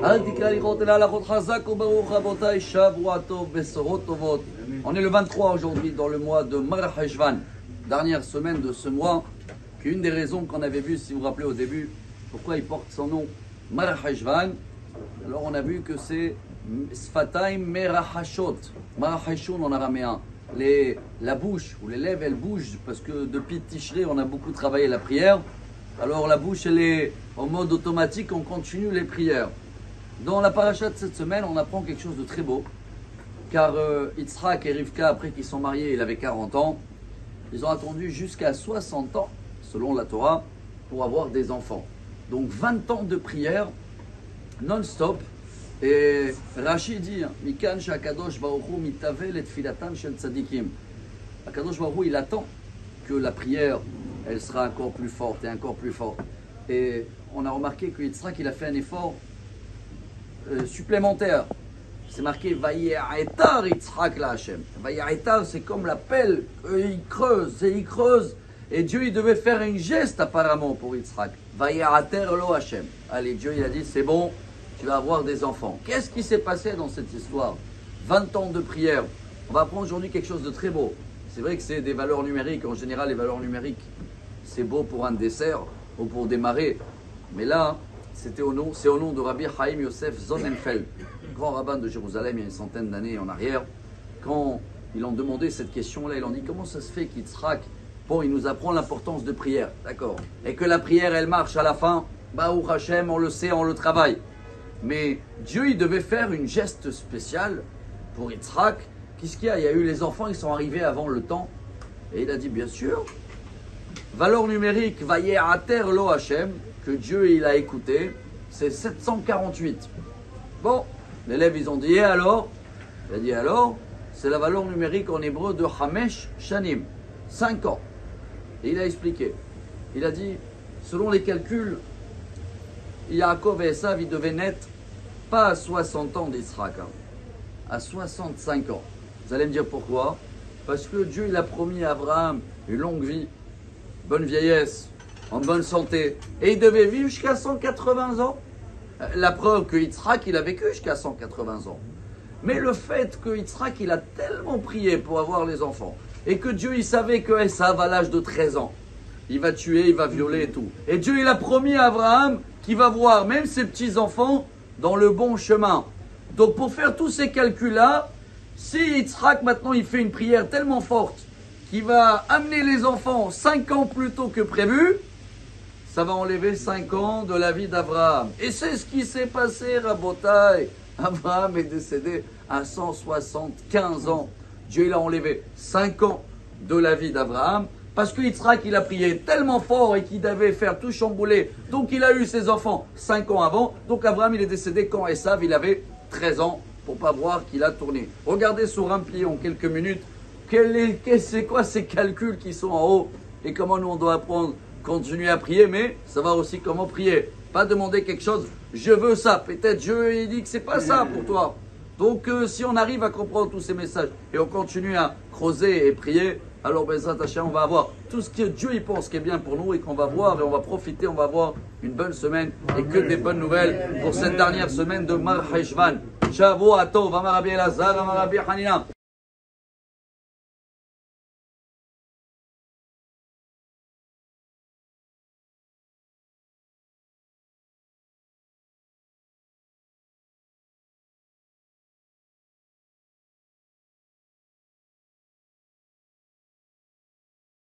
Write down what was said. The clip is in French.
On est le 23 aujourd'hui dans le mois de Mar Heshvan, dernière semaine de ce mois. Une des raisons qu'on avait vu, si vous vous rappelez au début, pourquoi il porte son nom Mar Heshvan. Alors on a vu que c'est Sfataim Merahashot, Marahashon en araméen. La bouche ou les lèvres elles bougent parce que depuis Tishrei on a beaucoup travaillé la prière. Alors la bouche elle est en mode automatique, on continue les prières. Dans la paracha de cette semaine, on apprend quelque chose de très beau. Car Yitzhak et Rivka, après qu'ils sont mariés, il avait 40 ans. Ils ont attendu jusqu'à 60 ans, selon la Torah, pour avoir des enfants. Donc 20 ans de prière non-stop. Et Rashi dit, Mikan Shakadosh Baruch Hu mitavel et tfilatan shel tzadikim. Akadosh Baruch Hu, il attend que la prière, elle sera encore plus forte et encore plus forte. Et on a remarqué que Yitzhak, il a fait un effort supplémentaire. C'est marqué Vaye'etar Yitzhak la Hashem. Vaye'etar, c'est comme la pelle, il creuse et il creuse. Et Dieu, il devait faire un geste apparemment pour Yitzhak. Vaye'ater lo Hashem. Allez, Dieu, il a dit, c'est bon, tu vas avoir des enfants. Qu'est-ce qui s'est passé dans cette histoire? 20 ans de prière. On va apprendre aujourd'hui quelque chose de très beau. C'est vrai que c'est des valeurs numériques. En général, les valeurs numériques, c'est beau pour un dessert ou pour démarrer. Mais là, c'est au nom de Rabbi Chaim Yosef Sonnenfeld, grand rabbin de Jérusalem il y a une centaine d'années en arrière. Quand ils ont demandé cette question-là, ils ont dit comment ça se fait qu'Yitzhak, bon, il nous apprend l'importance de prière, d'accord, et que la prière, elle marche à la fin, Baruch Hashem, on le sait, on le travaille. Mais Dieu, il devait faire une geste spéciale pour Yitzhak. Qu'est-ce qu'il y a? Il y a eu les enfants, ils sont arrivés avant le temps. Et il a dit, bien sûr, valeur numérique, Vaye'ater lo Hashem, que Dieu, il a écouté, c'est 748. Bon, l'élève, ils ont dit, et alors? Il a dit, alors, c'est la valeur numérique en hébreu de Hamesh Shanim, 5 ans. Et il a expliqué. Il a dit, selon les calculs, Yaakov et Esav, ils devaient naître pas à 60 ans d'Israël, à 65 ans. Vous allez me dire pourquoi? Parce que Dieu, il a promis à Abraham une longue vie, bonne vieillesse, en bonne santé. Et il devait vivre jusqu'à 180 ans. La preuve que Yitzhak, il a vécu jusqu'à 180 ans. Mais le fait que Yitzhak, il a tellement prié pour avoir les enfants, et que Dieu, il savait que Esav, à l'âge de 13 ans, il va tuer, il va violer et tout. Et Dieu, il a promis à Abraham qu'il va voir même ses petits-enfants dans le bon chemin. Donc pour faire tous ces calculs-là, si Yitzhak maintenant il fait une prière tellement forte qu'il va amener les enfants 5 ans plus tôt que prévu, ça va enlever 5 ans de la vie d'Abraham. Et c'est ce qui s'est passé, Rabotai. Abraham est décédé à 175 ans. Dieu il a enlevé 5 ans de la vie d'Abraham. Parce que Yitzhak, il a prié tellement fort et qu'il devait faire tout chambouler. Donc il a eu ses enfants 5 ans avant. Donc Abraham, il est décédé quand Esav, il avait 13 ans pour pas voir qu'il a tourné. Regardez sur un plié en quelques minutes. C'est quoi ces calculs qui sont en haut? Et comment nous on doit apprendre, continuer à prier, mais savoir aussi comment prier. Pas demander quelque chose, je veux ça. Peut-être Dieu, il dit que c'est pas ça pour toi. Donc si on arrive à comprendre tous ces messages et on continue à creuser et prier, alors Bezrat Hashem, on va avoir tout ce que Dieu il pense qui est bien pour nous et qu'on va voir et on va profiter, on va avoir une bonne semaine et que des bonnes nouvelles pour cette dernière semaine de Mar Heshvan. Shavuot Tov, Amar Rabbi Elazar, Amar Rabbi Hanina.